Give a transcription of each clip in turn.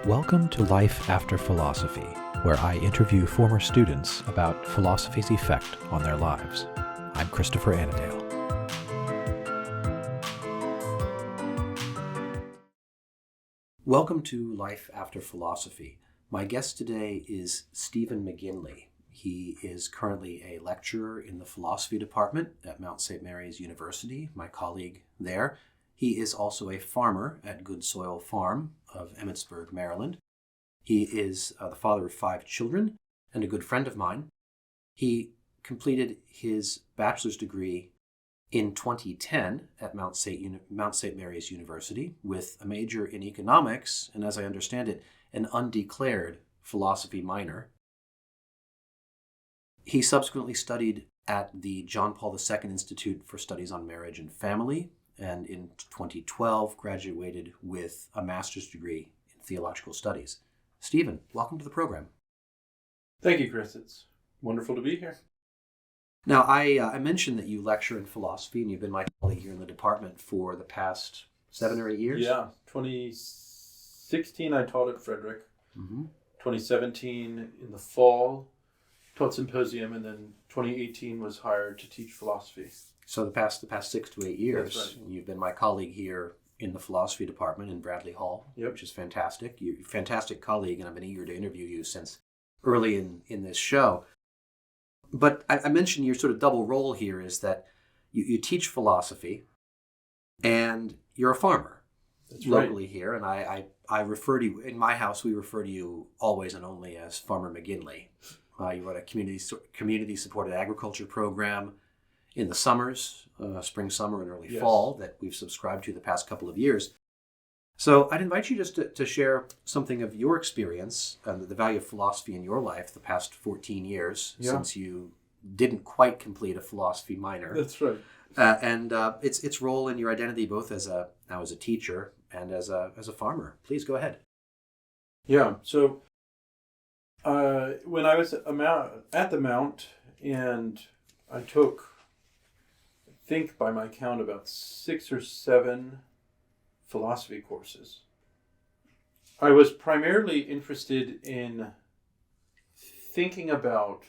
Welcome to Life After Philosophy, where I interview former students about philosophy's effect on their lives. I'm Christopher Anadale. Welcome to Life After Philosophy. My guest today is Stephen McGinley. He is currently a lecturer in the philosophy department at Mount St. Mary's University, my colleague there. He is also a farmer at Good Soil Farm of Emmitsburg, Maryland. He is the father of 5 children and a good friend of mine. He completed his bachelor's degree in 2010 at Mount St. Mary's University with a major in economics and, as I understand it, an undeclared philosophy minor. He subsequently studied at the John Paul II Institute for Studies on Marriage and Family, and in 2012 graduated with a master's degree in theological studies. Stephen, welcome to the program. Thank you, Chris. It's wonderful to be here. Now, I mentioned that you lecture in philosophy, and you've been my colleague here in the department for the past 7 or 8 years? Yeah, 2016 I taught at Frederick. 2017 in the fall, taught symposium, and then 2018 was hired to teach philosophy. So the past 6 to 8 years, That's right. You've been my colleague here in the philosophy department in Bradley Hall, which is fantastic. You're a fantastic colleague, and I've been eager to interview you since early in this show. But I mentioned your sort of double role here is that you teach philosophy and you're a farmer. That's locally right. Here. And I refer to you, in my house, we refer to you always and only as Farmer McGinley. You run a community-supported agriculture program in the summers, spring, summer, and early fall that we've subscribed to the past couple of years. So I'd invite you just to share something of your experience and the value of philosophy in your life the past 14 years since you didn't quite complete a philosophy minor. That's right. And its role in your identity both as a teacher and as a farmer. Please go ahead. Yeah, so when I was at the Mount, and I took, I think by my count, about 6 or 7 philosophy courses. I was primarily interested in thinking about,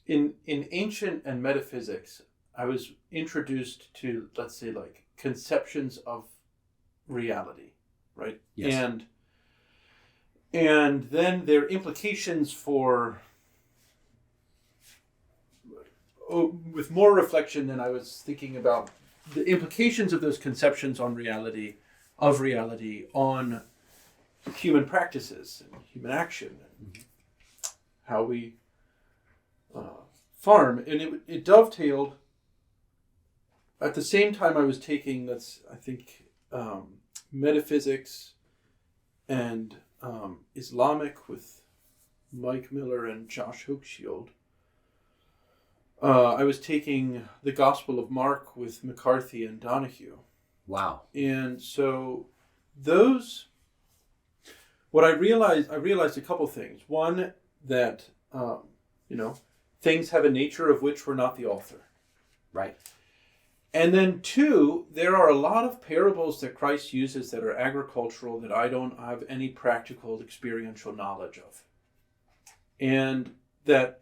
in ancient and metaphysics, I was introduced to, let's say, like conceptions of reality, right? Yes. And then their implications for, with more reflection than I was thinking about the implications of those conceptions on reality, on human practices and human action, and how we farm. And it dovetailed. At the same time I was taking, metaphysics and Islamic with Mike Miller and Josh Hochschild. I was taking the Gospel of Mark with McCarthy and Donahue. Wow. And so what I realized a couple things. One, that, things have a nature of which we're not the author. Right. And then 2, there are a lot of parables that Christ uses that are agricultural that I don't have any practical experiential knowledge of. And that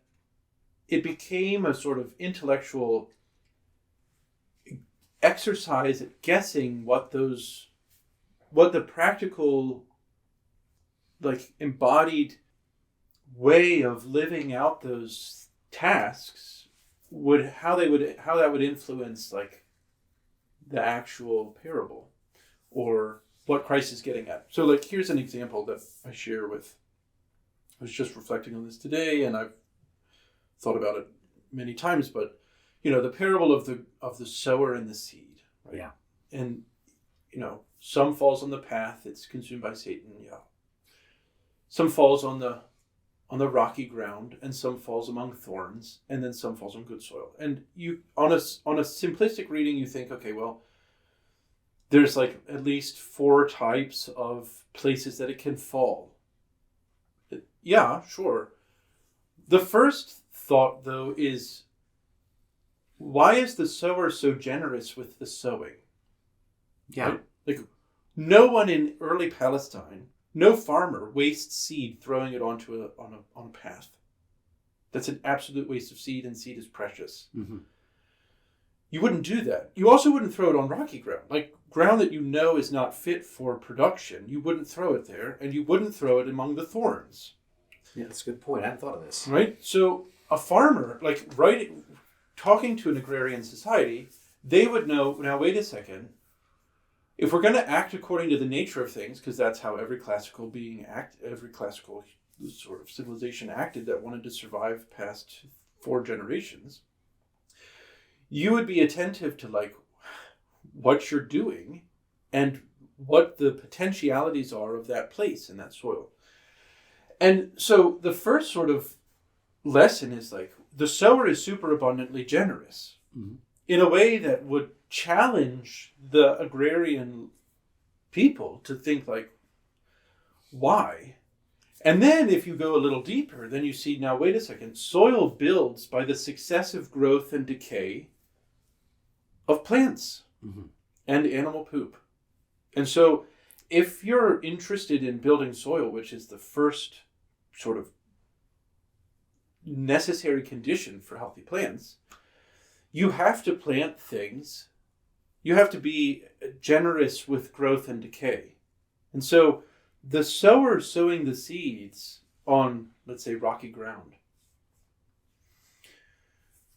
it became a sort of intellectual exercise at guessing what the practical, like, embodied way of living out those tasks how that would influence, like, the actual parable or what Christ is getting at. So, like, here's an example that I share with, I was just reflecting on this today, and I've thought about it many times, but the parable of the sower and the seed, right? Yeah. And some falls on the path, it's consumed by Satan, some falls on the rocky ground, and some falls among thorns, and then some falls on good soil. And you, on a simplistic reading, you think, okay, well, there's like at least 4 types of places that it can fall. Yeah, sure. The first thought, though, is, why is the sower so generous with the sowing? Yeah. Right? Like, No one in early Palestine, no farmer wastes seed throwing it onto on a path. That's an absolute waste of seed, and seed is precious. Mm-hmm. You wouldn't do that. You also wouldn't throw it on rocky ground, like ground that you know is not fit for production. You wouldn't throw it there, and you wouldn't throw it among the thorns. Yeah, that's a good point. I hadn't thought of this. Right? So a farmer, talking to an agrarian society, they would know, now wait a second, if we're going to act according to the nature of things, because that's how every classical sort of civilization acted that wanted to survive past 4 generations, you would be attentive to what you're doing and what the potentialities are of that place and that soil. And so the first sort of lesson is the sower is super abundantly generous in a way that would challenge the agrarian people to think why? And then if you go a little deeper, then you see, now wait a second, soil builds by the successive growth and decay of plants and animal poop. And so if you're interested in building soil, which is the first sort of necessary condition for healthy plants, you have to plant things. You have to be generous with growth and decay. And so the sower sowing the seeds on, let's say, rocky ground,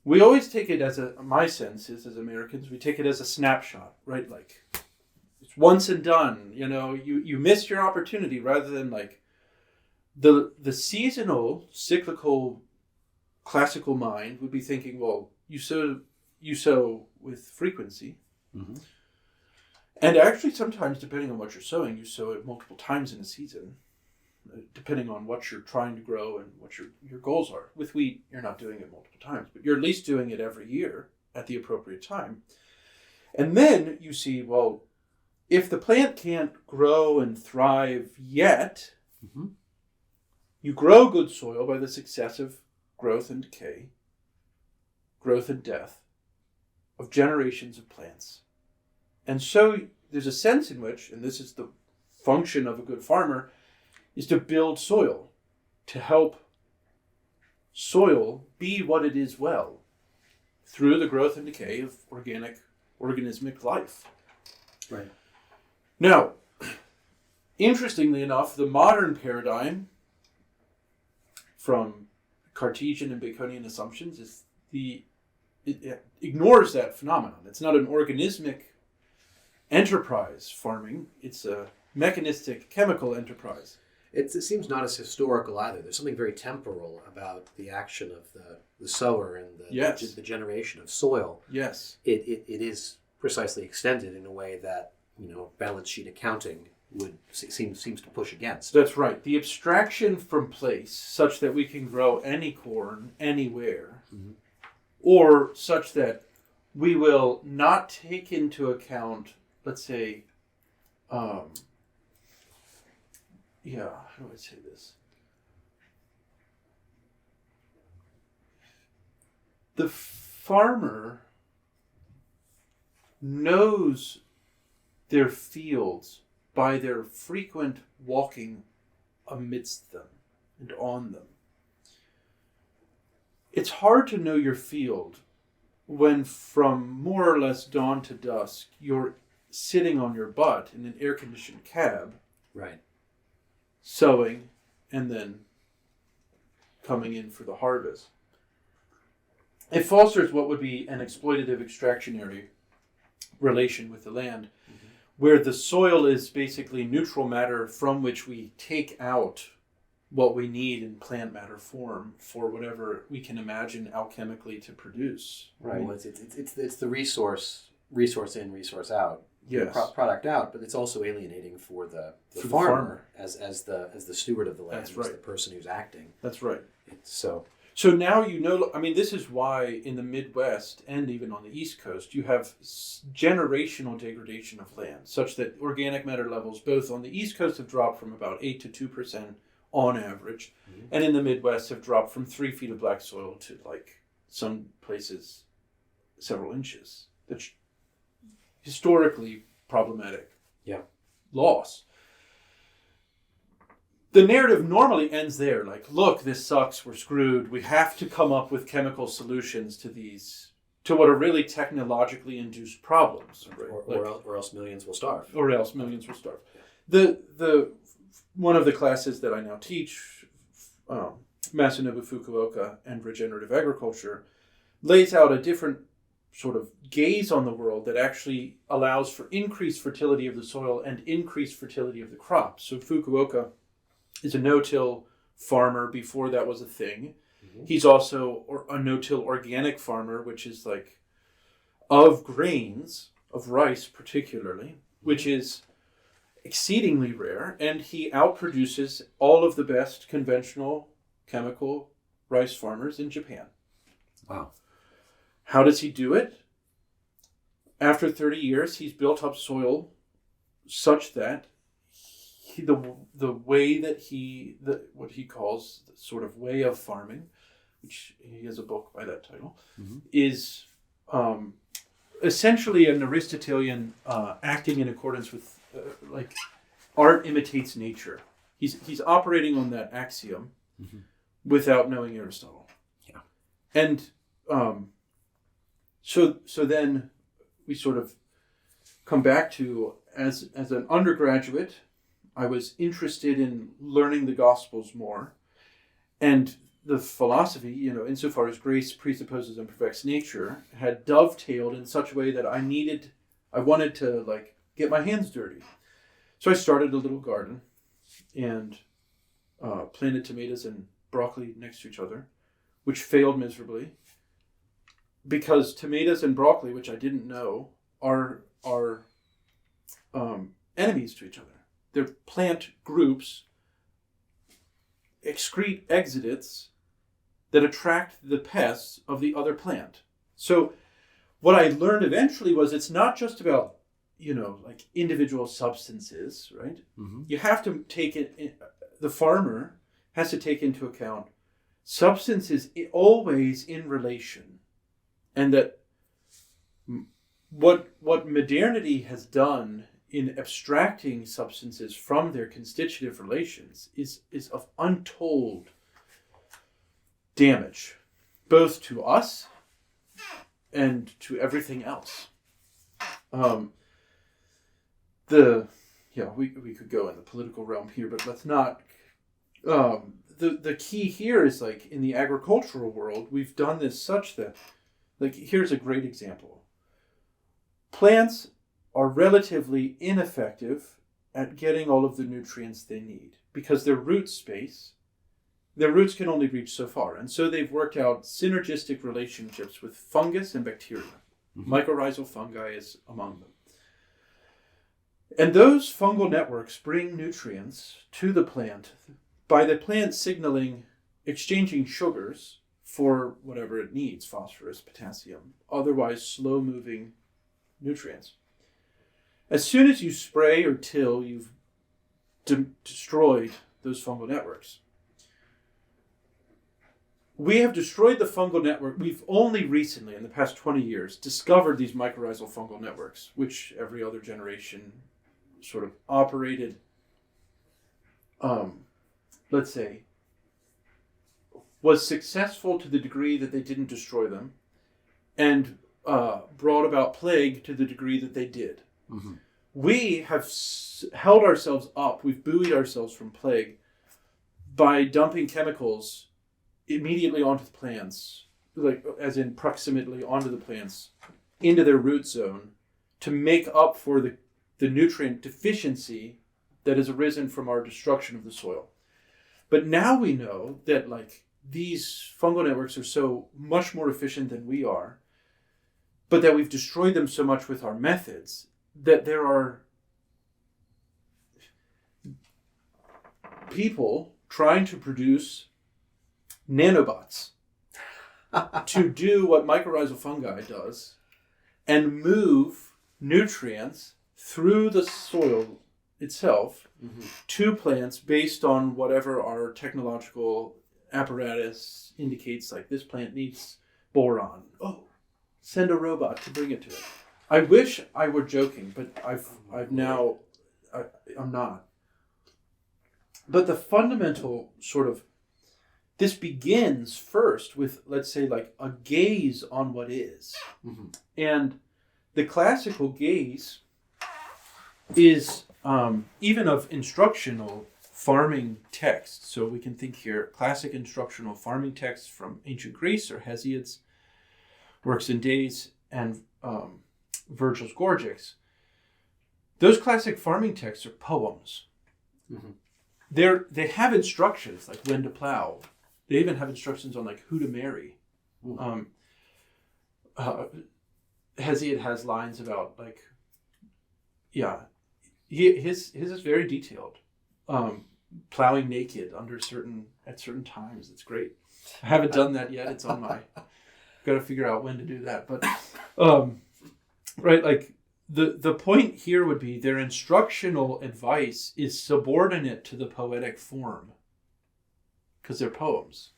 we always take it my sense is, as Americans, we take it as a snapshot, right? It's once and done, you missed your opportunity, rather than the seasonal, cyclical, classical mind would be thinking, well, you sow with frequency. Mm-hmm. And actually sometimes, depending on what you're sowing, you sow it multiple times in a season, depending on what you're trying to grow and what your goals are. With wheat, you're not doing it multiple times, but you're at least doing it every year at the appropriate time. And then you see, well, if the plant can't grow and thrive yet, you grow good soil by the successive growth and decay, growth and death of generations of plants. And so there's a sense in which, and this is the function of a good farmer, is to build soil, to help soil be what it is well through the growth and decay of organismic life. Right. Now, interestingly enough, the modern paradigm from Cartesian and Baconian assumptions is it ignores that phenomenon. It's not an organismic enterprise farming. It's a mechanistic chemical enterprise. It seems not as historical either. There's something very temporal about the action of the sower and the generation of soil. Yes. It is precisely extended in a way that balance sheet accounting seems to push against. That's right. The abstraction from place, such that we can grow any corn anywhere, or such that we will not take into account, let's say, how do I say this? The farmer knows their fields by their frequent walking amidst them and on them. It's hard to know your field when from more or less dawn to dusk, you're sitting on your butt in an air-conditioned cab. Right. Sowing and then coming in for the harvest. It fosters what would be an exploitative extractionary relation with the land, where the soil is basically neutral matter from which we take out what we need in plant matter form for whatever we can imagine alchemically to produce. Right. Well, it's the resource in, resource out. Yes. Product out, but it's also alienating for the farmer as the steward of the land. That's right. As the person who's acting. That's right. So now this is why in the Midwest and even on the East Coast you have generational degradation of land, such that organic matter levels both on the East Coast have dropped from about 8 to 2% on average, and in the Midwest have dropped from 3 feet of black soil to some places several inches. That's historically problematic. Yeah. loss. The narrative normally ends there, like, look, this sucks, we're screwed, we have to come up with chemical solutions to what are really technologically induced problems. Right? Or else millions will starve. Or else millions will starve. The one of the classes that I now teach, Masanobu Fukuoka and Regenerative Agriculture, lays out a different sort of gaze on the world that actually allows for increased fertility of the soil and increased fertility of the crops. So Fukuoka is a no-till farmer before that was a thing. Mm-hmm. He's also a no-till organic farmer, which is like of grains, of rice particularly, which is exceedingly rare, and he outproduces all of the best conventional chemical rice farmers in Japan. Wow. How does he do it? After 30 years, he's built up soil such that the way that what he calls the sort of way of farming, which he has a book by that title, mm-hmm. is essentially an Aristotelian acting in accordance with like art imitates nature. He's operating on that axiom mm-hmm. without knowing Aristotle. Yeah, and so then we sort of come back to as an undergraduate, I was interested in learning the Gospels more, and the philosophy, insofar as grace presupposes and perfects nature, had dovetailed in such a way that I wanted to like get my hands dirty. So I started a little garden and planted tomatoes and broccoli next to each other, which failed miserably because tomatoes and broccoli, which I didn't know, are enemies to each other. They're plant groups excrete exudates that attract the pests of the other plant. So what I learned eventually was it's not just about, like individual substances, right? Mm-hmm. You have to take it, the farmer has to take into account substances always in relation. And that what modernity has done in abstracting substances from their constitutive relations is of untold damage, both to us and to everything else. We could go in the political realm here, but let's not. The key here is like in the agricultural world, we've done this such that, like, here's a great example. Plants are relatively ineffective at getting all of the nutrients they need because their roots can only reach so far. And so they've worked out synergistic relationships with fungus and bacteria. Mm-hmm. Mycorrhizal fungi is among them. And those fungal networks bring nutrients to the plant by the plant signaling, exchanging sugars for whatever it needs, phosphorus, potassium, otherwise slow-moving nutrients. As soon as you spray or till, you've destroyed those fungal networks. We have destroyed the fungal network. We've only recently, in the past 20 years, discovered these mycorrhizal fungal networks, which every other generation sort of operated, let's say, was successful to the degree that they didn't destroy them, and brought about plague to the degree that they did. Mm-hmm. We have held ourselves up, we've buoyed ourselves from plague by dumping chemicals immediately onto the plants, like as in proximately onto the plants, into their root zone to make up for the nutrient deficiency that has arisen from our destruction of the soil. But now we know that like these fungal networks are so much more efficient than we are, but that we've destroyed them so much with our methods that there are people trying to produce nanobots to do what mycorrhizal fungi does and move nutrients through the soil itself mm-hmm. to plants based on whatever our technological apparatus indicates, like this plant needs boron. Oh, send a robot to bring it to it. I wish I were joking, but I've now I'm not. But the fundamental sort of, this begins first with, let's say, like a gaze on what is. Mm-hmm. And the classical gaze is even of instructional farming texts. So we can think here, classic instructional farming texts from ancient Greece or Hesiod's Works and Days and Virgil's Gorgics. Those classic farming texts are poems. Mm-hmm. They have instructions like when to plow. They even have instructions on like who to marry. Mm-hmm. Hesiod has lines about like, his is very detailed. Plowing naked at certain times. It's great. I haven't done that yet. It's on my. Got to figure out when to do that. But right, like the point here would be their instructional advice is subordinate to the poetic form because they're poems.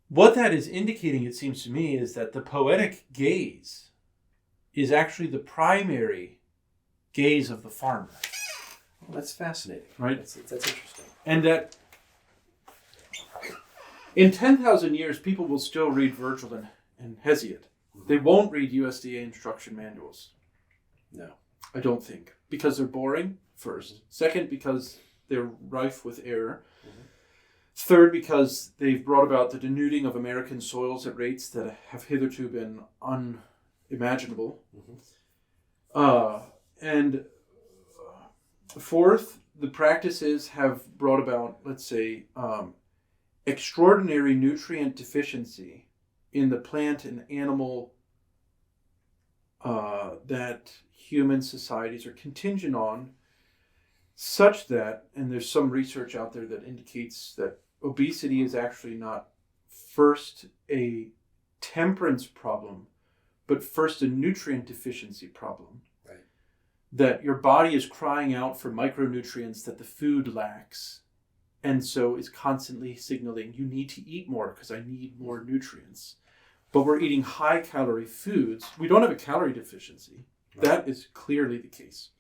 What that is indicating, it seems to me, is that the poetic gaze is actually the primary gaze of the farmer. Well, that's fascinating. Right? That's interesting. And that in 10,000 years, people will still read Virgil and Hesiod. Mm-hmm. They won't read USDA instruction manuals. No. I don't think. Because they're boring, first. Mm-hmm. Second, because they're rife with error. Mm-hmm. Third, because they've brought about the denuding of American soils at rates that have hitherto been unimaginable. Mm-hmm. And fourth, the practices have brought about, let's say, extraordinary nutrient deficiency in the plant and animal that human societies are contingent on, such that, and there's some research out there that indicates that obesity is actually not first a temperance problem, but first a nutrient deficiency problem. Right. That your body is crying out for micronutrients that the food lacks, and so is constantly signaling, you need to eat more because I need more nutrients. But we're eating high-calorie foods. We don't have a calorie deficiency. Right. That is clearly the case.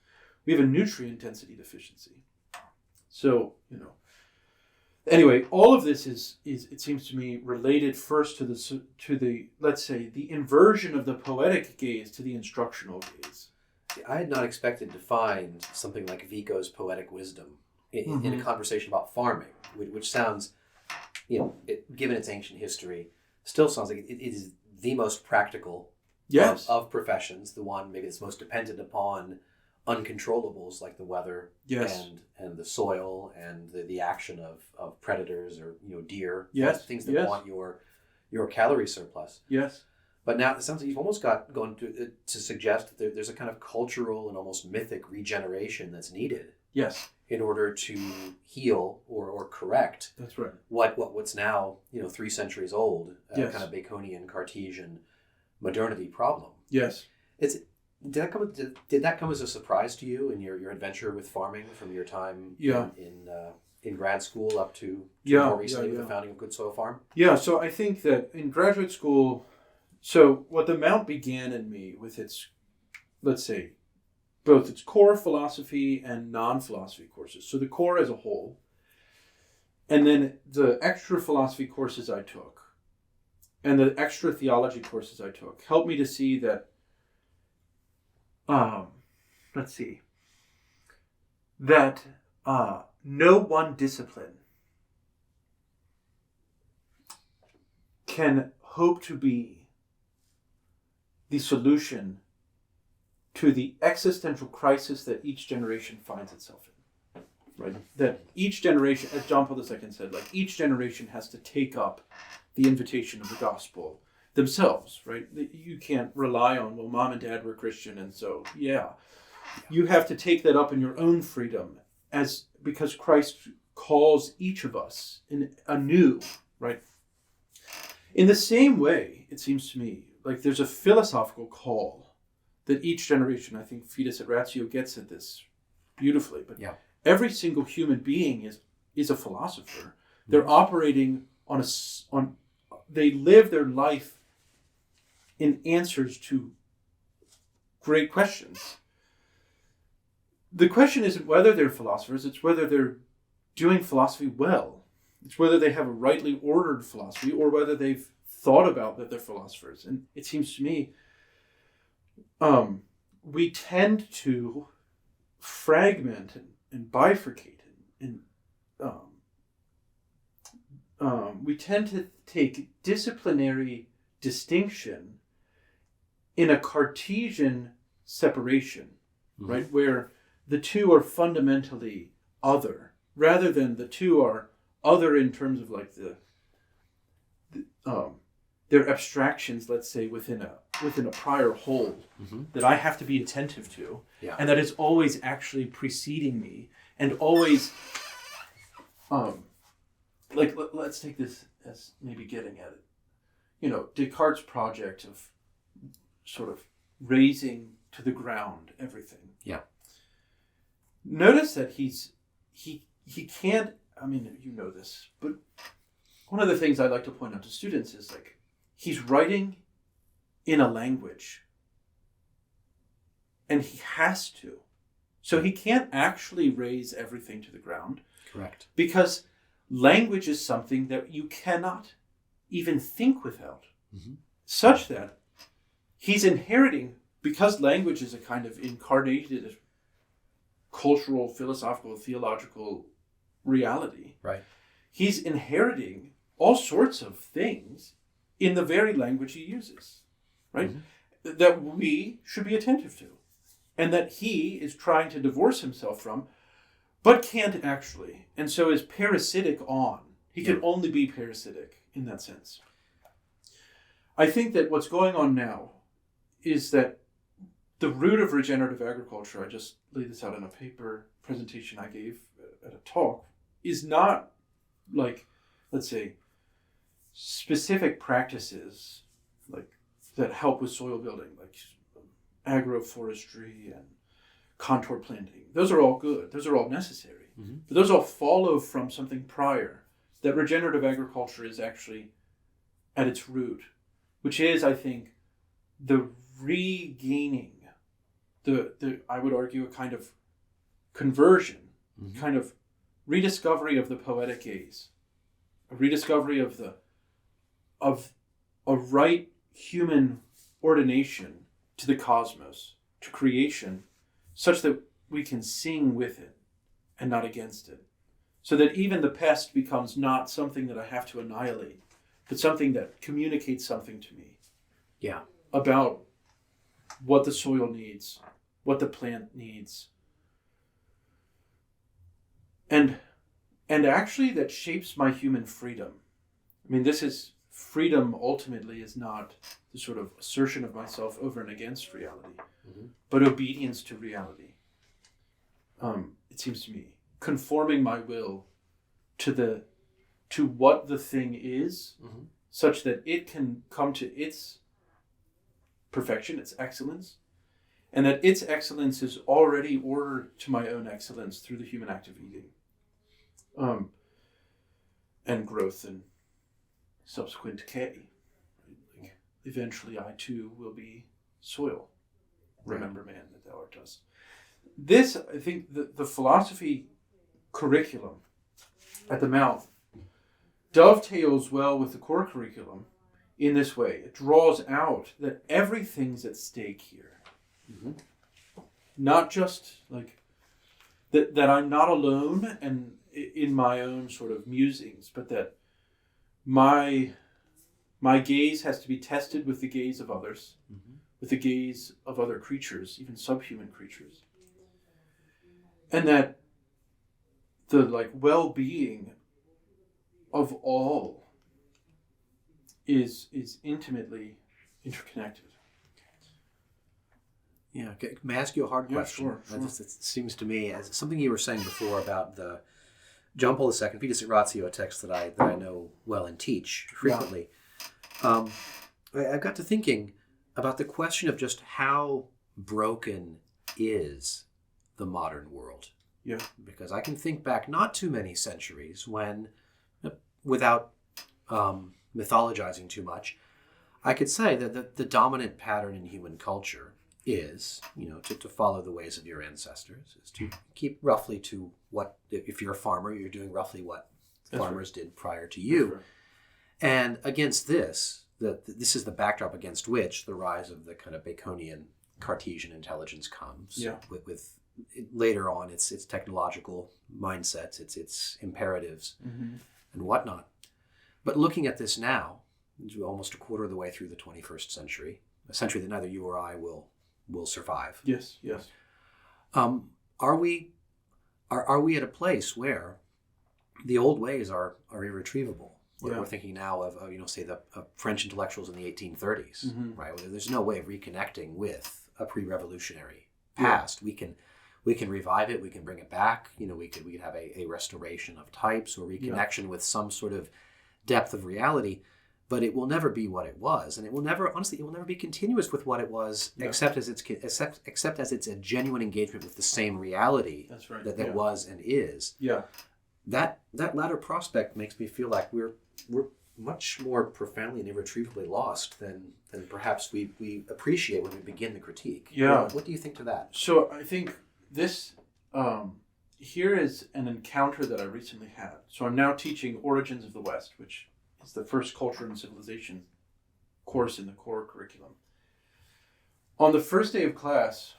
We have a nutrient density deficiency. So, Anyway, all of this is it seems to me, related first to the let's say, the inversion of the poetic gaze to the instructional gaze. I had not expected to find something like Vico's poetic wisdom in a conversation about farming, which sounds, given its ancient history, still sounds like it is the most practical of professions, the one maybe that's most dependent upon uncontrollables like the weather and the soil and the action of predators or deer, things that want your calorie surplus. Yes. But now it sounds like you've almost going to suggest that there's a kind of cultural and almost mythic regeneration that's needed. Yes. In order to heal or correct. That's right. What's now 3 centuries old, kind of Baconian Cartesian modernity problem. Yes. Did that come as a surprise to you in your adventure with farming from your time in grad school up to more recently with the founding of Good Soil Farm? Yeah, so I think that in graduate school, so what the Mount began in me with its, let's say, both its core philosophy and non-philosophy courses. So the core as a whole, and then the extra philosophy courses I took, and the extra theology courses I took, helped me to see that no one discipline can hope to be the solution to the existential crisis that each generation finds itself in. Right? That each generation, as John Paul II said, each generation has to take up the invitation of the gospel themselves, right? You can't rely on, mom and dad were Christian, and so, you have to take that up in your own freedom, because Christ calls each of us anew, right? In the same way, it seems to me, there's a philosophical call that each generation, I think Fides et Ratio gets at this beautifully, but every single human being is a philosopher. They're operating they live their life in answers to great questions. the question isn't whether they're philosophers, it's whether they're doing philosophy well. It's whether they have a rightly ordered philosophy or whether they've thought about that they're philosophers. And it seems to me we tend to fragment and bifurcate and we tend to take disciplinary distinction in a Cartesian separation, right? Where the two are fundamentally other, rather than the two are other in terms of like they're abstractions, let's say, within a prior whole that I have to be attentive to, and that is always actually preceding me, and always, let's take this as maybe getting at it. Descartes' project of sort of raising to the ground everything. Yeah. Notice that he can't. I mean, you know this, but one of the things I like to point out to students is like he's writing in a language, and he has to, so he can't actually raise everything to the ground. Correct. Because language is something that you cannot even think without, such that he's inheriting, because language is a kind of incarnated cultural, philosophical, theological reality. Right. He's inheriting all sorts of things in the very language he uses, right? That we should be attentive to, and that he is trying to divorce himself from, but can't actually, and so is parasitic on. He can only be parasitic in that sense. I think that what's going on now is that the root of regenerative agriculture, I just laid this out in a paper presentation I gave at a talk, is not like, let's say, specific practices like that help with soil building, like agroforestry and contour planting. Those are all good. Those are all necessary. But those all follow from something prior, that regenerative agriculture is actually at its root, which is, I think, the regaining, the I would argue, a kind of conversion, kind of rediscovery of the poetic gaze, a rediscovery of a right human ordination to the cosmos, to creation, such that we can sing with it and not against it. So that even the pest becomes not something that I have to annihilate, but something that communicates something to me. Yeah. About what the soil needs, what the plant needs. And actually that shapes my human freedom. I mean, this is, freedom ultimately is not the sort of assertion of myself over and against reality, but obedience to reality. It seems to me, conforming my will to what the thing is, such that it can come to its perfection, its excellence, and that its excellence is already ordered to my own excellence through the human act of eating, and growth and subsequent decay. Like, eventually I too will be soil. Remember, man, that thou art dust. This, I think, the philosophy curriculum at the Mount dovetails well with the core curriculum in this way. It draws out that everything's at stake here. Not just like that I'm not alone and in my own sort of musings, but that my gaze has to be tested with the gaze of others, with the gaze of other creatures, even subhuman creatures. And that the well-being of all is intimately interconnected. Yeah, may I ask you a hard question? Sure. It seems to me, as something you were saying before about the John Paul II, Fides et Ratio, a text that I know well and teach frequently. Yeah. I got to thinking about the question of just how broken is the modern world. Yeah. Because I can think back not too many centuries when, without mythologizing too much, I could say that the dominant pattern in human culture is, to follow the ways of your ancestors, is to keep roughly to what, if you're a farmer, you're doing roughly what farmers did prior to you. And against this, this is the backdrop against which the rise of the kind of Baconian Cartesian intelligence comes. Yeah. With later on its technological mindsets, its imperatives, and whatnot. But looking at this now, almost a quarter of the way through the 21st century, a century that neither you or I will survive. Yes. Are we at a place where the old ways are irretrievable? We're thinking now of say the French intellectuals in the 1830s, right? Where there's no way of reconnecting with a pre-revolutionary past. We can revive it. We can bring it back. We could have a restoration of types or reconnection with some sort of depth of reality. But it will never be what it was, and it will never be continuous with what it was, except as it's a genuine engagement with the same reality. That's right. that was and is. Yeah. That latter prospect makes me feel like we're much more profoundly and irretrievably lost than perhaps we appreciate when we begin the critique. Yeah. What do you think to that? So I think this here is an encounter that I recently had. So I'm now teaching Origins of the West, which is the first culture and civilization course in the core curriculum. On the first day of class,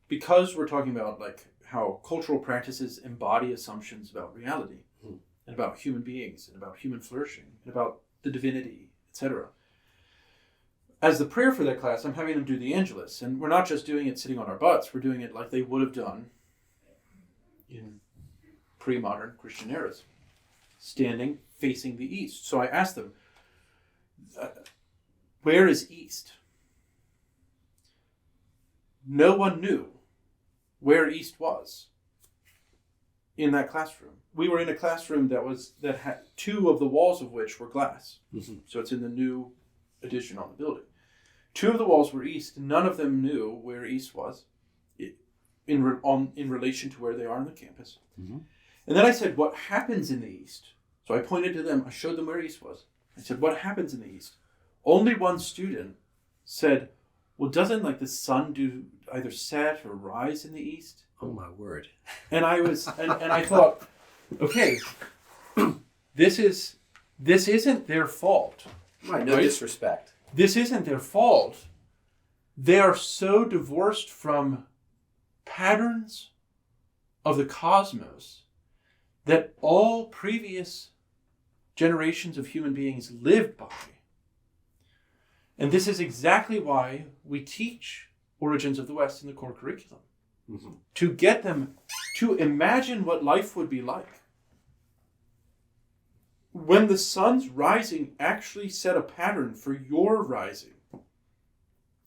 because we're talking about like how cultural practices embody assumptions about reality and about human beings and about human flourishing and about the divinity, etc. As the prayer for that class, I'm having them do the Angelus, and we're not just doing it sitting on our butts, we're doing it like they would have done in pre-modern Christian eras, standing facing the east. So I asked them, where is east? No one knew where east was in that classroom. We were in a classroom that had two of the walls of which were glass. So it's in the new addition on the building. Two of the walls were east. None of them knew where east was in relation to where they are on the campus. And then I said, what happens in the east? So I pointed to them. I showed them where east was. I said, what happens in the east? Only one student said, well, doesn't like the sun do either set or rise in the east? Oh my word. And I was, and I thought, okay, this isn't their fault. Right, no disrespect. This isn't their fault. They are so divorced from patterns of the cosmos that all previous generations of human beings lived by. And this is exactly why we teach Origins of the West in the core curriculum. To get them to imagine what life would be like. When the sun's rising actually set a pattern for your rising,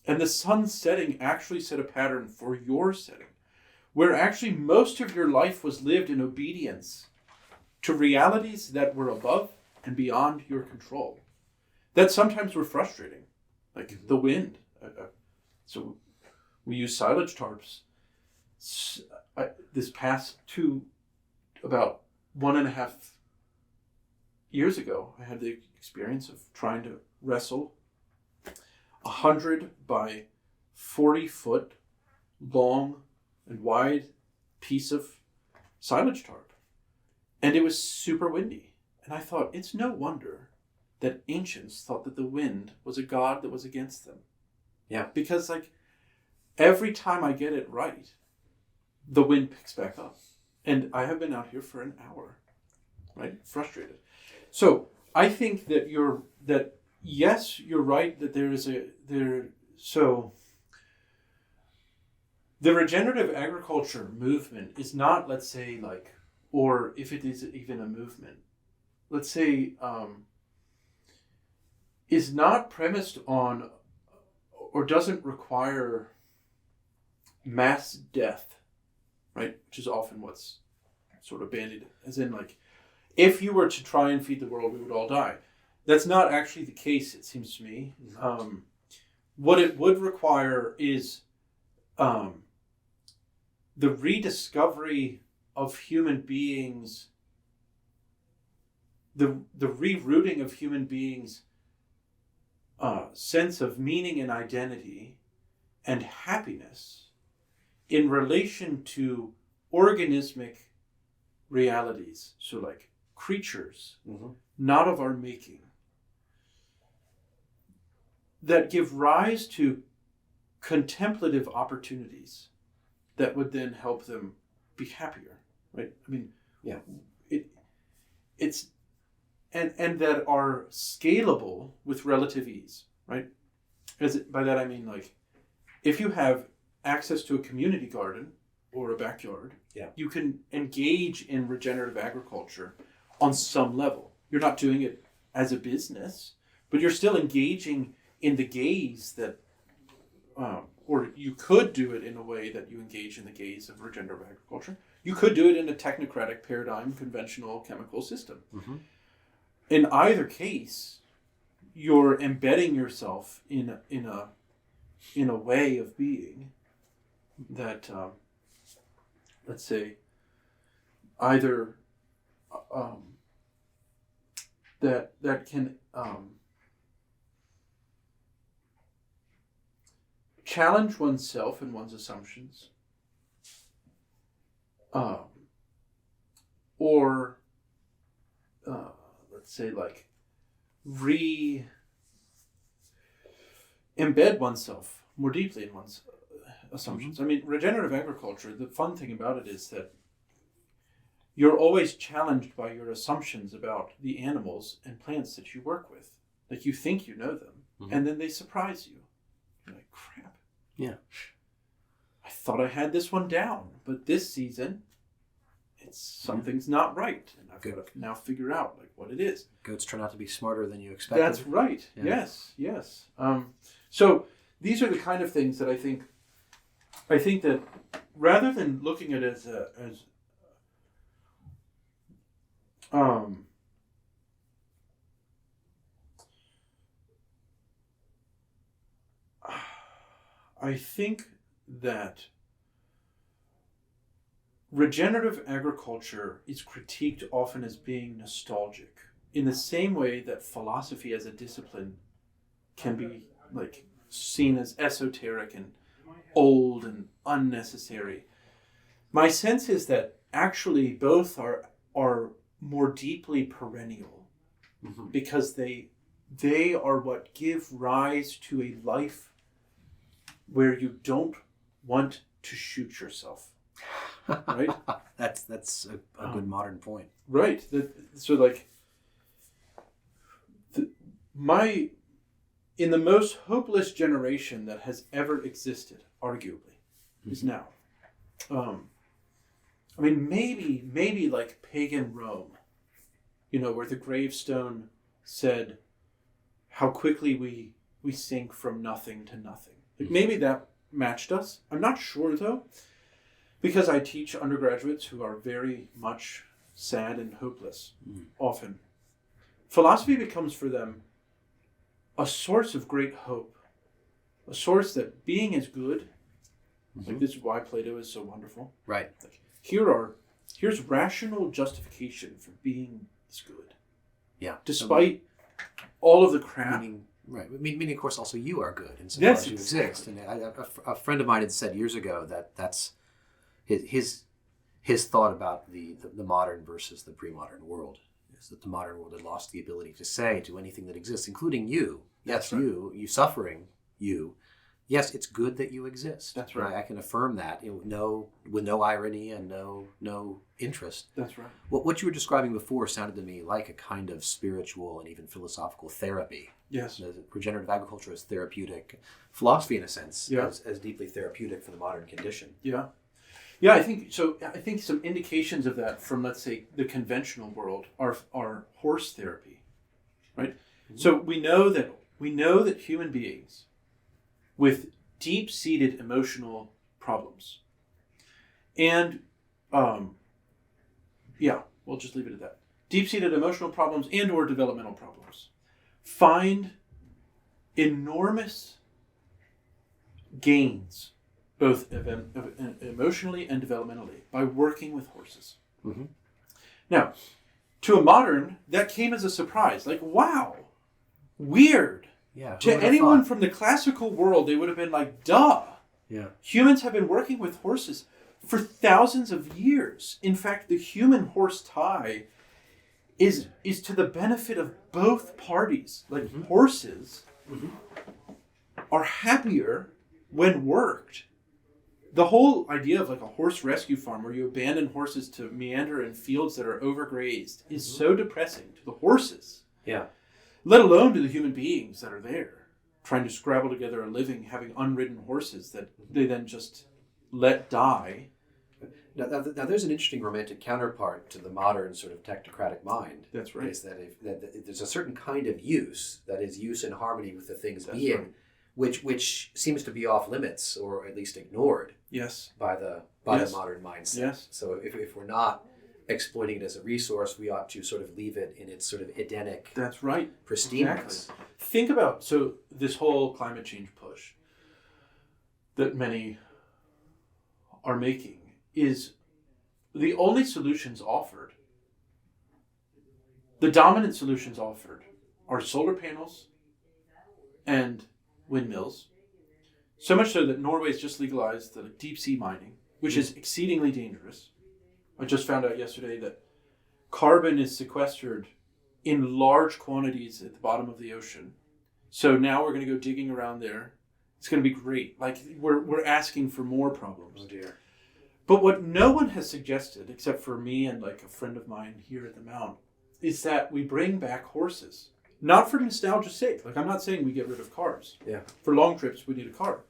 and the sun's setting actually set a pattern for your setting, where actually most of your life was lived in obedience to realities that were above and beyond your control, that sometimes were frustrating, like the wind. So we use silage tarps. This past about 1.5 years ago, I had the experience of trying to wrestle 100 by 40 foot long and wide piece of silage tarp. And it was super windy. And I thought, it's no wonder that ancients thought that the wind was a god that was against them. Yeah. Because like every time I get it right, the wind picks back up. And I have been out here for an hour, right? Frustrated. So I think that yes, you're right that so the regenerative agriculture movement is not, let's say, like, or if it is even a movement, let's say, is not premised on or doesn't require mass death, right? Which is often what's sort of bandied, as in like, if you were to try and feed the world, we would all die. That's not actually the case, it seems to me. What it would require is the rediscovery of human beings, the rerouting of human beings sense of meaning and identity and happiness in relation to organismic realities. So like creatures, not of our making, that give rise to contemplative opportunities that would then help them be happier, right? I mean, yeah, it's and that are scalable with relative ease, right? By that I mean, like, if you have access to a community garden or a backyard, you can engage in regenerative agriculture on some level. You're not doing it as a business, but you're still engaging in the gaze that, or you could do it in a way that you engage in the gaze of regenerative agriculture. You could do it in a technocratic paradigm, conventional chemical system. In either case, you're embedding yourself in a way of being that, let's say, either that can challenge oneself and one's assumptions, or let's say, like, embed oneself more deeply in one's assumptions. I mean, regenerative agriculture, the fun thing about it is that you're always challenged by your assumptions about the animals and plants that you work with. Like, you think you know them, and then they surprise you. You're like, crap. Yeah. I thought I had this one down, but this season, something's not right. And I've got to now figure out, like, what it is. Goats turn out to be smarter than you expected. That's right. Yeah. Yes. So these are the kind of things that I think that rather than looking at it as I think that regenerative agriculture is critiqued often as being nostalgic, in the same way that philosophy as a discipline can be, like, seen as esoteric and old and unnecessary. My sense is that actually both are more deeply perennial, because they are what give rise to a life where you don't want to shoot yourself. Right? That's a good modern point. Right. So, like, in the most hopeless generation that has ever existed, arguably, is now. I mean, maybe like pagan Rome, where the gravestone said how quickly we sink from nothing to nothing. Like, maybe that matched us. I'm not sure, though, because I teach undergraduates who are very much sad and hopeless, often. Philosophy becomes for them a source of great hope, a source that being is good. Like, this is why Plato is so wonderful. Right. Like, here's rational justification for being is good. Yeah. Despite all of the crap. Meaning, of course, also you are good insofar as you exist. And a friend of mine had said years ago that that's his thought about the modern versus the pre-modern world, is that the modern world had lost the ability to say to anything that exists, including you. Yes, right. you suffering, you. Yes, it's good that you exist. That's right. I can affirm that with no irony and no interest. That's right. What you were describing before sounded to me like a kind of spiritual and even philosophical therapy. Yes. The regenerative agriculture is therapeutic. Philosophy, in a sense, yeah. as deeply therapeutic for the modern condition. Yeah. Yeah, I think so. I think some indications of that from, let's say, the conventional world are horse therapy, right? Mm-hmm. So we know that human beings with deep-seated emotional problems, and we'll just leave it at that. Deep-seated emotional problems and or developmental problems find enormous gains, both emotionally and developmentally, by working with horses. Mm-hmm. Now, to a modern, that came as a surprise. Like, wow, weird. Yeah. To anyone from the classical world, they would have been like, duh. Yeah. Humans have been working with horses for thousands of years. In fact, the human-horse tie is to the benefit of both parties. Like horses are happier when worked. The whole idea of like a horse rescue farm where you abandon horses to meander in fields that are overgrazed is so depressing to the horses. Yeah. Let alone to the human beings that are there, trying to scrabble together a living, having unridden horses that they then just let die. Now, there's an interesting romantic counterpart to the modern sort of technocratic mind. That's right. Is that there's a certain kind of use that is use in harmony with the things That's being, right. which seems to be off limits or at least ignored. Yes. By the modern mindset. Yes. So if we're not exploiting it as a resource, we ought to sort of leave it in its sort of Edenic. That's right. Pristineness. Exactly. Think about this whole climate change push that many are making is the only solutions offered. The dominant solutions offered are solar panels and windmills. So much so that Norway's just legalized the deep sea mining, which is exceedingly dangerous. I just found out yesterday that carbon is sequestered in large quantities at the bottom of the ocean. So now we're going to go digging around there. It's going to be great. Like we're asking for more problems. Oh dear. But what no one has suggested, except for me and like a friend of mine here at the Mount, is that we bring back horses. Not for nostalgia's sake. Like I'm not saying we get rid of cars. Yeah. For long trips, we need a car.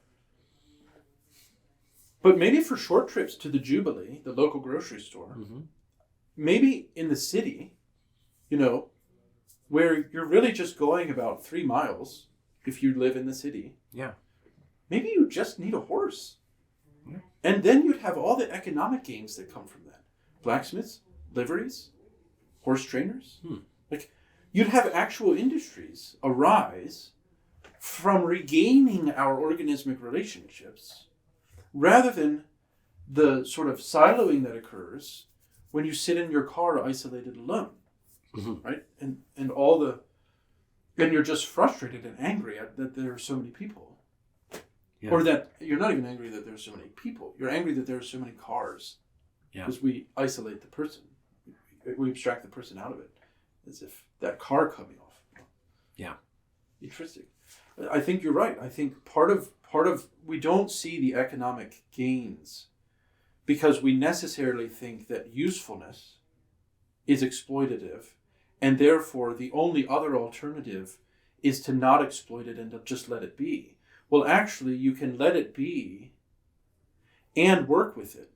But maybe for short trips to the Jubilee, the local grocery store, maybe in the city, where you're really just going about 3 miles if you live in the city. Yeah. Maybe you just need a horse. Yeah. And then you'd have all the economic gains that come from that. Blacksmiths, liveries, horse trainers. Like you'd have actual industries arise from regaining our organismic relationships rather than the sort of siloing that occurs when you sit in your car isolated alone, right? And you're just frustrated and angry that there are so many people. Yeah. Or that you're not even angry that there's so many people. You're angry that there are so many cars. Yeah. Because we isolate the person. We abstract the person out of it as if that car cut me off. Yeah. Interesting. I think you're right. I think part of we don't see the economic gains because we necessarily think that usefulness is exploitative, and therefore the only other alternative is to not exploit it and to just let it be. Well, actually, you can let it be and work with it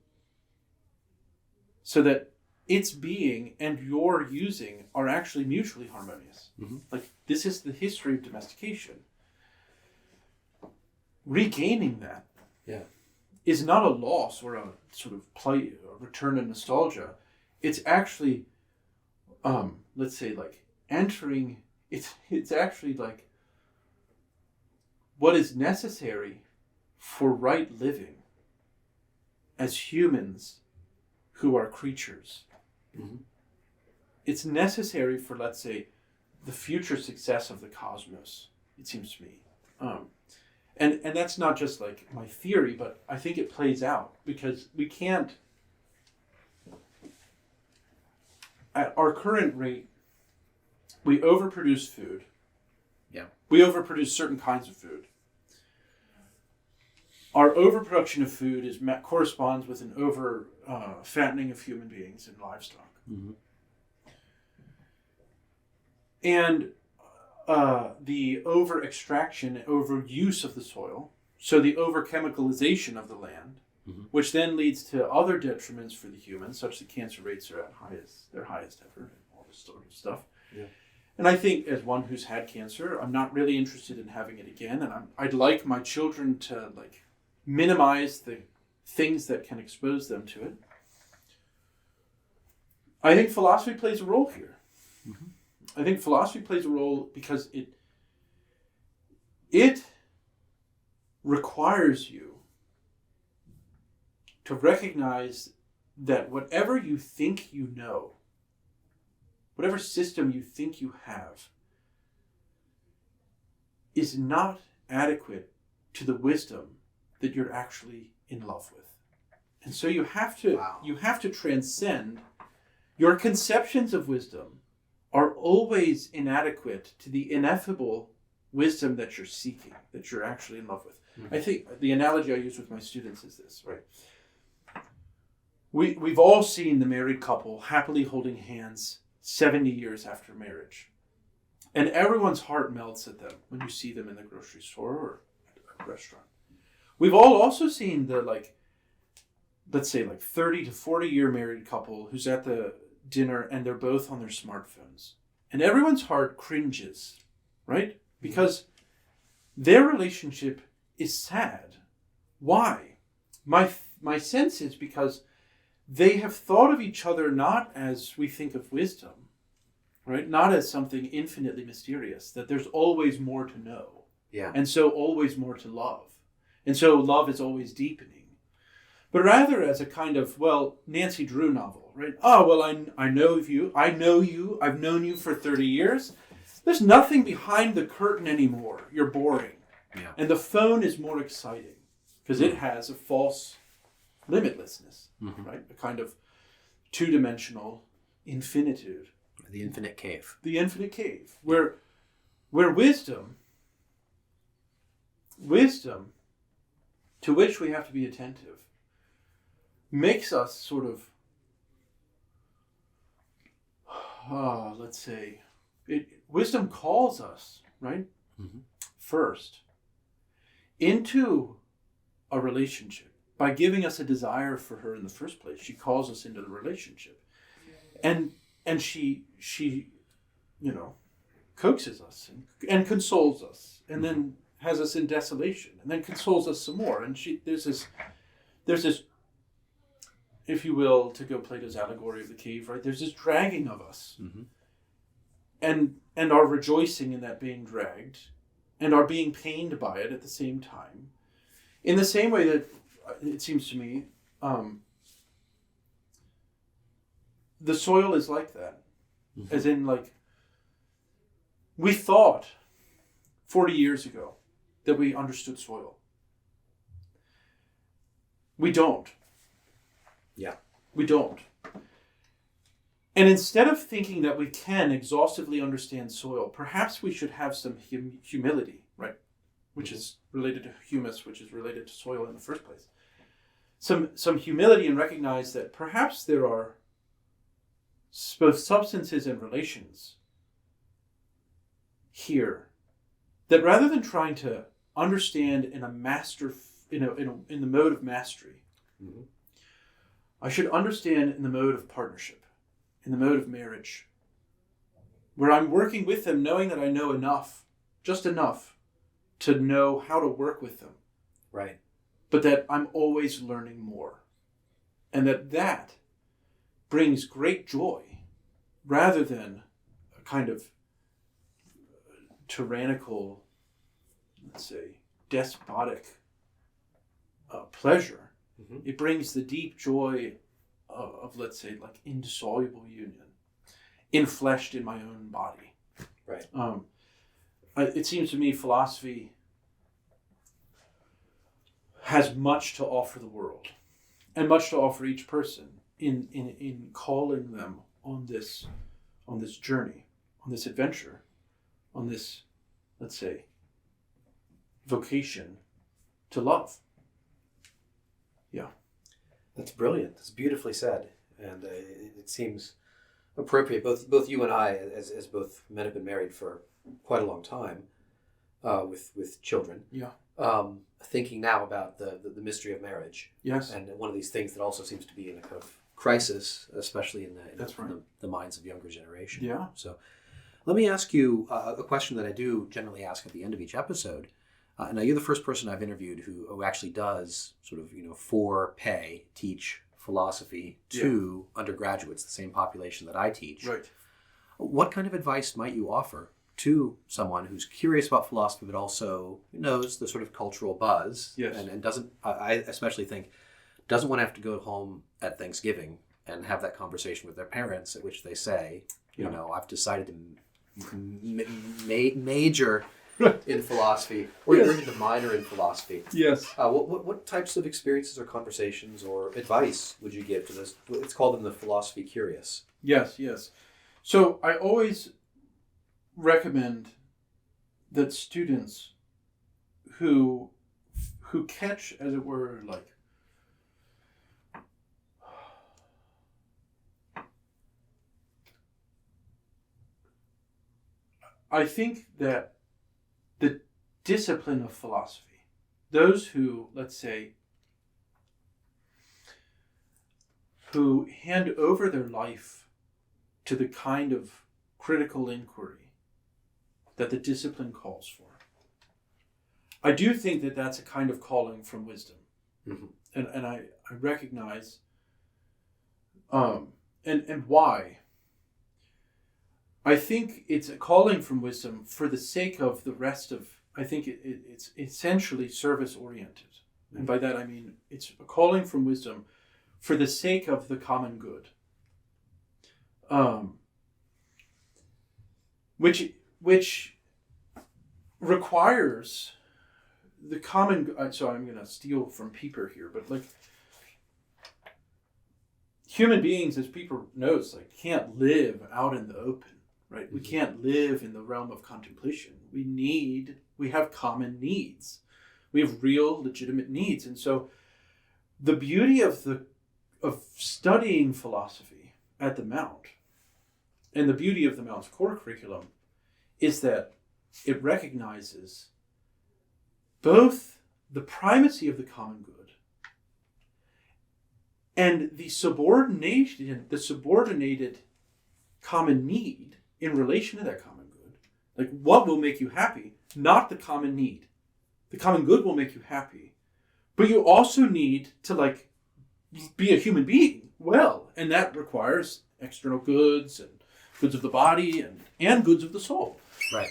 so that its being and your using are actually mutually harmonious. Like, this is the history of domestication. Regaining that is not a loss or a sort of a return to nostalgia. It's actually, let's say, like entering. It's actually like what is necessary for right living as humans who are creatures. It's necessary for, let's say, the future success of the cosmos. It seems to me. And that's not just like my theory, but I think it plays out because we can't, at our current rate, we overproduce food. Yeah. We overproduce certain kinds of food. Our overproduction of food corresponds with an fattening of human beings and livestock. And the over-extraction, over-use of the soil, so the over-chemicalization of the land, which then leads to other detriments for the humans, such that cancer rates are at their highest ever, and all this sort of stuff. Yeah. And I think, as one who's had cancer, I'm not really interested in having it again, and I'd like my children to minimize the things that can expose them to it. I think philosophy plays a role here. I think philosophy plays a role because it requires you to recognize that whatever you think you know, whatever system you think you have, is not adequate to the wisdom that you're actually in love with. And so you have to transcend. Your conceptions of wisdom are always inadequate to the ineffable wisdom that you're seeking, that you're actually in love with. Mm-hmm. I think the analogy I use with my students is this, right? We've all seen the married couple happily holding hands 70 years after marriage. And everyone's heart melts at them when you see them in the grocery store or at a restaurant. We've all also seen the, let's say 30 to 40 year married couple who's at the dinner and they're both on their smartphones. And everyone's heart cringes, right? Because their relationship is sad. Why? My sense is because they have thought of each other not as we think of wisdom, right? Not as something infinitely mysterious, that there's always more to know. Yeah. And so always more to love. And so love is always deepening. But rather as a kind of, Nancy Drew novel, right? Oh, well, I know you, I've known you for 30 years. There's nothing behind the curtain anymore. You're boring. Yeah. And the phone is more exciting because it has a false limitlessness, right? A kind of two-dimensional infinitude. The infinite cave. The infinite cave, where wisdom, to which we have to be attentive, makes us sort of, let's say, wisdom calls us, right? Mm-hmm. First, into a relationship. By giving us a desire for her in the first place, she calls us into the relationship. And she coaxes us and consoles us, and then has us in desolation, and then consoles us some more. And there's this, if you will, to go Plato's allegory of the cave, right? There's this dragging of us, and our rejoicing in that being dragged, and our being pained by it at the same time. In the same way that it seems to me, the soil is like that. As in, we thought 40 years ago that we understood soil. We don't. Yeah. We don't. And instead of thinking that we can exhaustively understand soil, perhaps we should have some humility, right? Which is related to humus, which is related to soil in the first place. Some humility, and recognize that perhaps there are both substances and relations here that, rather than trying to understand in the mode of mastery, I should understand in the mode of partnership, in the mode of marriage, where I'm working with them, knowing that I know enough, just enough, to know how to work with them. Right. But that I'm always learning more. And that brings great joy, rather than a kind of tyrannical, let's say, despotic pleasure. It brings the deep joy of, let's say, indissoluble union, infleshed in my own body. Right. It seems to me philosophy has much to offer the world, and much to offer each person in calling them on this journey, on this adventure, on this, let's say, vocation to love. Yeah. That's brilliant. That's beautifully said. And it seems appropriate. Both you and I, as both men have been married for quite a long time, with children. Yeah. Thinking now about the mystery of marriage. Yes. And one of these things that also seems to be in a kind of crisis, especially in the minds of younger generation. Yeah. So let me ask you a question that I do generally ask at the end of each episode. Now, you're the first person I've interviewed who actually does sort of, for pay, teach philosophy to undergraduates, the same population that I teach. Right. What kind of advice might you offer to someone who's curious about philosophy, but also knows the sort of cultural buzz, and doesn't, I especially think, doesn't want to have to go home at Thanksgiving and have that conversation with their parents, at which they say, I've decided to major in philosophy, or you're in the minor in philosophy. Yes. What types of experiences or conversations or advice would you give to this? It's called in the philosophy curious. Yes. So I always recommend that students who catch, as it were, like I think that the discipline of philosophy, those who, let's say, who hand over their life to the kind of critical inquiry that the discipline calls for, I do think that that's a kind of calling from wisdom. Mm-hmm. And I recognize, and why. I think it's a calling from wisdom for the sake of the rest of, I think it's essentially service-oriented. Mm-hmm. And by that I mean it's a calling from wisdom for the sake of the common good. Which requires the common, so I'm going to steal from Pieper here, but like human beings, as Pieper knows, like can't live out in the open, right? Mm-hmm. We can't live in the realm of contemplation. We have common needs. We have real legitimate needs. And so the beauty of studying philosophy at the Mount, and the beauty of the Mount's core curriculum, is that it recognizes both the primacy of the common good and the subordinated common need in relation to that common good. Like, what will make you happy? Not the common need. The common good will make you happy. But you also need to, like, be a human being well. And that requires external goods and goods of the body and goods of the soul. Right.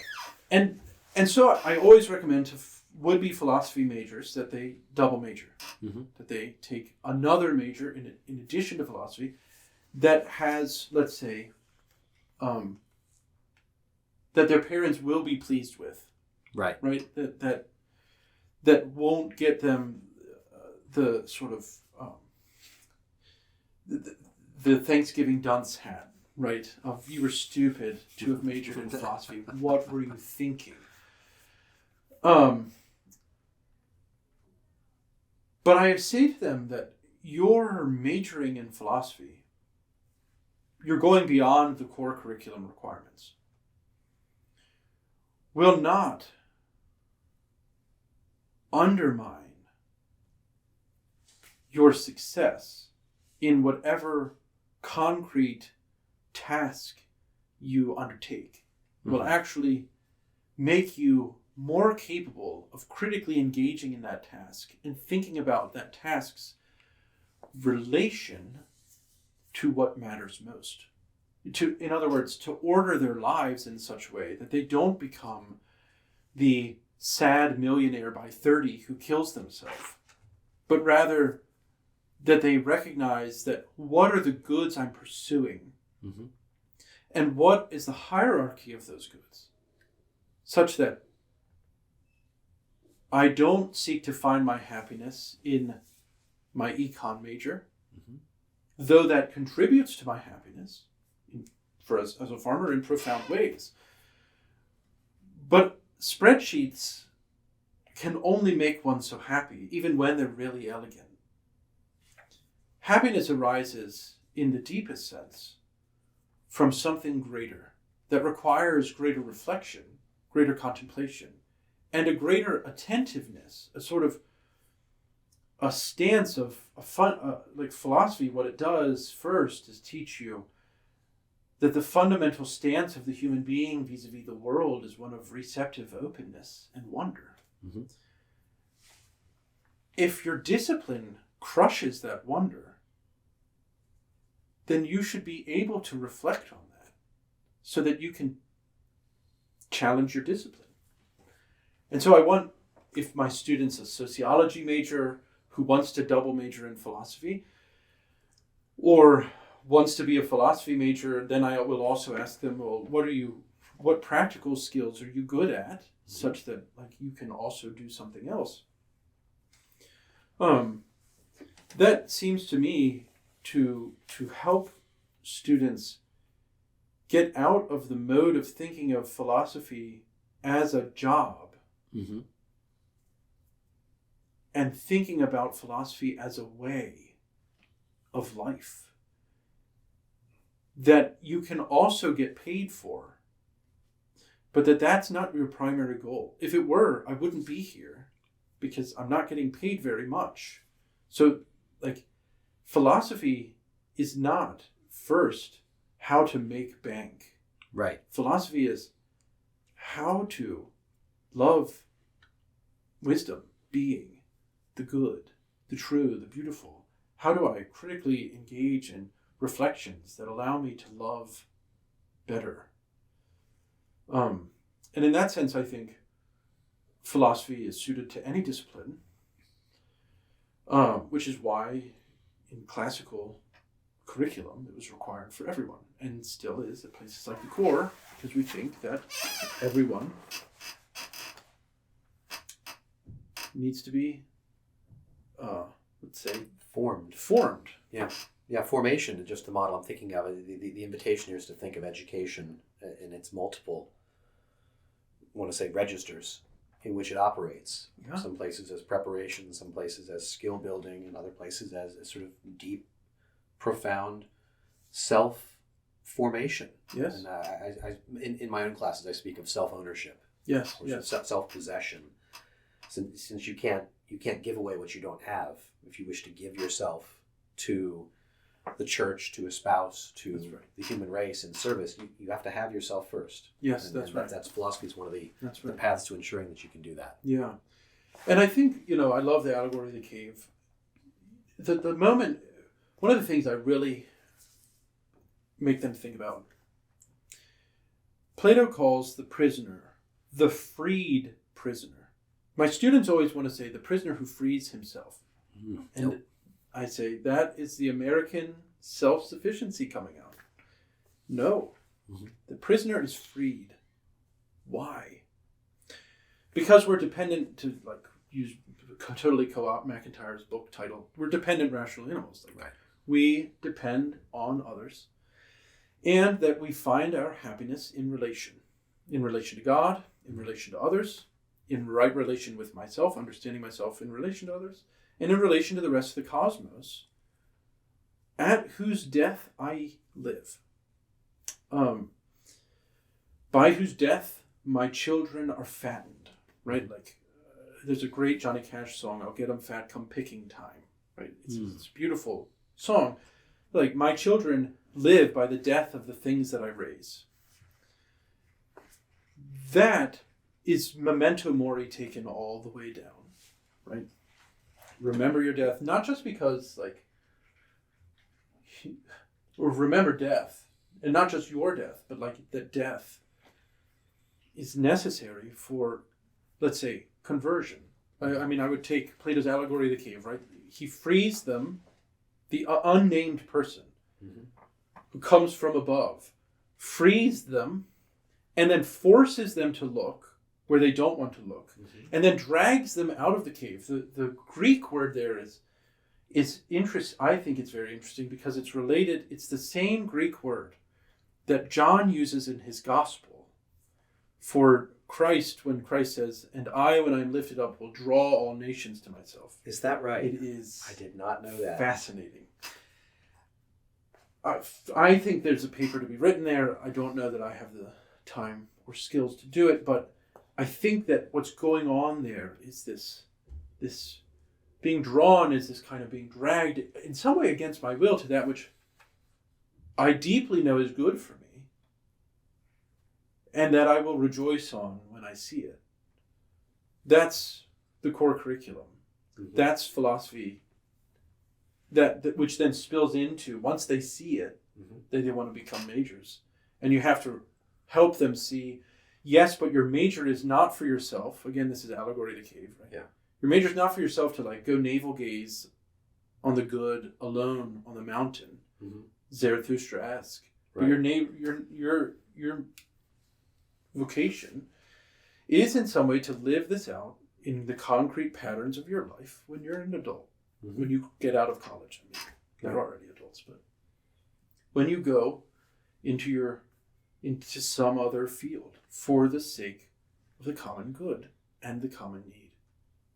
And so I always recommend to would-be philosophy majors that they double major, mm-hmm. that they take another major in addition to philosophy that has, let's say, that their parents will be pleased with. Right. Right. That won't get them the sort of the Thanksgiving dunce hat. Right. Of you were stupid to have majored in philosophy. What were you thinking? But I say to them that you're majoring in philosophy. You're going beyond the core curriculum requirements. Will not undermine your success in whatever concrete task you undertake. Mm-hmm. Will actually make you more capable of critically engaging in that task and thinking about that task's relation to what matters most. In other words, to order their lives in such a way that they don't become the sad millionaire by 30 who kills themselves, but rather that they recognize that what are the goods I'm pursuing, mm-hmm. and what is the hierarchy of those goods, such that I don't seek to find my happiness in my econ major, mm-hmm. though that contributes to my happiness as a farmer in profound ways. But spreadsheets can only make one so happy, even when they're really elegant. Happiness arises, in the deepest sense, from something greater that requires greater reflection, greater contemplation, and a greater attentiveness, a sort of a stance of like philosophy. What it does first is teach you that the fundamental stance of the human being vis-a-vis the world is one of receptive openness and wonder. Mm-hmm. If your discipline crushes that wonder, then you should be able to reflect on that so that you can challenge your discipline. And so I want, if my student's a sociology major who wants to double major in philosophy, or wants to be a philosophy major, then I will also ask them, well, what practical skills are you good at? such that like you can also do something else. That seems to me to help students get out of the mode of thinking of philosophy as a job and thinking about philosophy as a way of life that you can also get paid for, but that's not your primary goal. If it were, I wouldn't be here because I'm not getting paid very much. So like philosophy is not first how to make bank. Right. Philosophy is how to love wisdom, being, the good, the true, the beautiful. How do I critically engage in reflections that allow me to love better? And in that sense, I think philosophy is suited to any discipline, which is why in classical curriculum it was required for everyone, and still is at places like the core, because we think that everyone needs to be, let's say, formed. Yeah, formation, just the model I'm thinking of. The invitation here is to think of education in its multiple, I want to say, registers in which it operates. Yeah. Some places as preparation, some places as skill building, and other places as sort of deep, profound self-formation. Yes. And I in my own classes, I speak of self-ownership. Yes. Or Yes. self-possession. Since you can't give away what you don't have. If you wish to give yourself to the church, to a spouse, to the human race in service, you have to have yourself first. Yes, and that's right. That's philosophy is one of the right. paths to ensuring that you can do that. Yeah. And I think, I love the allegory of the cave. The moment, one of the things I really make them think about, Plato calls the prisoner the freed prisoner. My students always want to say the prisoner who frees himself. And Yep. I say that is the American self-sufficiency coming out. No. The prisoner is freed. Why? Because we're dependent, to totally co-opt McIntyre's book title, we're dependent rational animals. Right. We depend on others, and that we find our happiness in relation to God, in relation to others, in right relation with myself, understanding myself in relation to others, and in relation to the rest of the cosmos, at whose death I live. By whose death my children are fattened, right? There's a great Johnny Cash song, I'll get 'em fat come picking time, right? It's a beautiful song. My children live by the death of the things that I raise. That is memento mori taken all the way down, right? Remember your death, not just because, or remember death, and not just your death, but that death is necessary for, let's say, conversion. I would take Plato's allegory of the cave, right? He frees them, the unnamed person who comes from above, frees them, and then forces them to look where they don't want to look, and then drags them out of the cave. The Greek word there is interest. I think it's very interesting because it's related. It's the same Greek word that John uses in his gospel for Christ when Christ says, "And I, when I'm lifted up, will draw all nations to myself." Is that right? It is. I did not know that. Fascinating. I think there's a paper to be written there. I don't know that I have the time or skills to do it, but I think that what's going on there is this being drawn is this kind of being dragged in some way against my will to that which I deeply know is good for me and that I will rejoice on when I see it. That's the core curriculum. That's philosophy that which then spills into, once they see it, they want to become majors. And you have to help them see, yes, but your major is not for yourself. Again, this is allegory of the cave, right? Yeah. Your major is not for yourself to go navel gaze on the good alone on the mountain, Zarathustra-esque. Right. But your vocation is in some way to live this out in the concrete patterns of your life when you're an adult, when you get out of college. I mean, they're already adults, but when you go into some other field for the sake of the common good and the common need,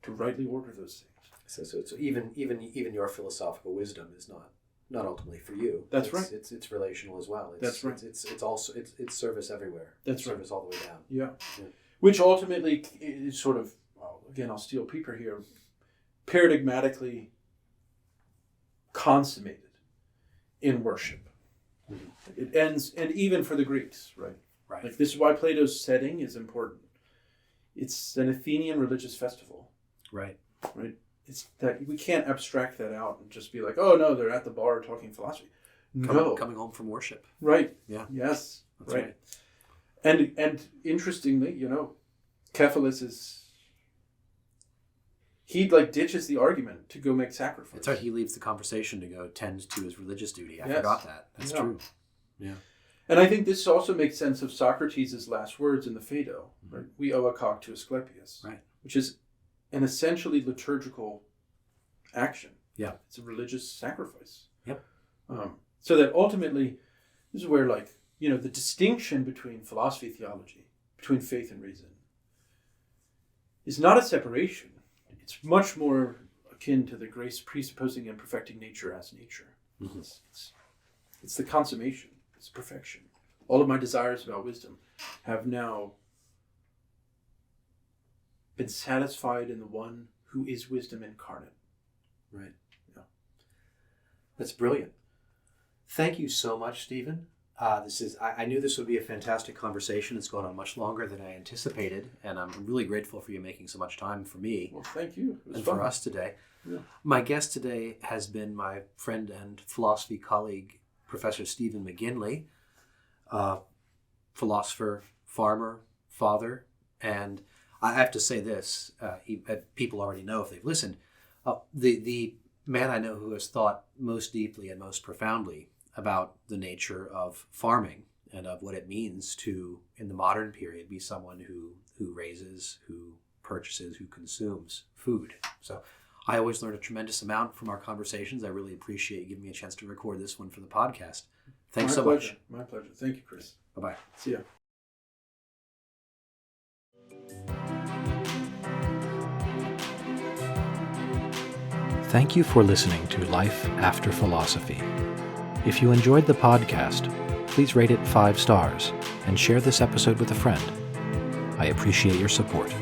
to rightly order those things. So even your philosophical wisdom is not ultimately for you. That's right. It's relational as well. That's right. It's also it's service everywhere. That's right. Service all the way down. Yeah. Which ultimately is sort of, well, again, I'll steal Pieper here, paradigmatically consummated in worship. It ends, and even for the Greeks, right? Right. Like, this is why Plato's setting is important. It's an Athenian religious festival. Right. Right. It's that we can't abstract that out and just be like, oh no, they're at the bar talking philosophy. Coming home from worship. Right. Yeah. Yes. That's right. And interestingly, Cephalus he ditches the argument to go make sacrifice. That's right. He leaves the conversation to go tend to his religious duty. I Yes. forgot that. That's true. Yeah. And I think this also makes sense of Socrates' last words in the Phaedo. Right? We owe a cock to Asclepius. Right. Which is an essentially liturgical action. Yeah. It's a religious sacrifice. Yep. So that ultimately, this is where the distinction between philosophy, theology, between faith and reason, is not a separation. It's much more akin to the grace presupposing and perfecting nature as nature. Mm-hmm. It's the consummation. It's perfection. All of my desires about wisdom have now been satisfied in the one who is wisdom incarnate. Right. Yeah. That's brilliant. Thank you so much, Stephen. I knew this would be a fantastic conversation. It's gone on much longer than I anticipated, and I'm really grateful for you making so much time for me. Well, thank you. And fun for us today. Yeah. My guest today has been my friend and philosophy colleague, Professor Stephen McGinley, philosopher, farmer, father, and I have to say this, people already know if they've listened, the man I know who has thought most deeply and most profoundly about the nature of farming and of what it means to, in the modern period, be someone who raises, who purchases, who consumes food. So I always learn a tremendous amount from our conversations. I really appreciate you giving me a chance to record this one for the podcast. Thanks so much. My pleasure. Thank you, Chris. Bye-bye. See ya. Thank you for listening to Life After Philosophy. If you enjoyed the podcast, please rate it 5 stars and share this episode with a friend. I appreciate your support.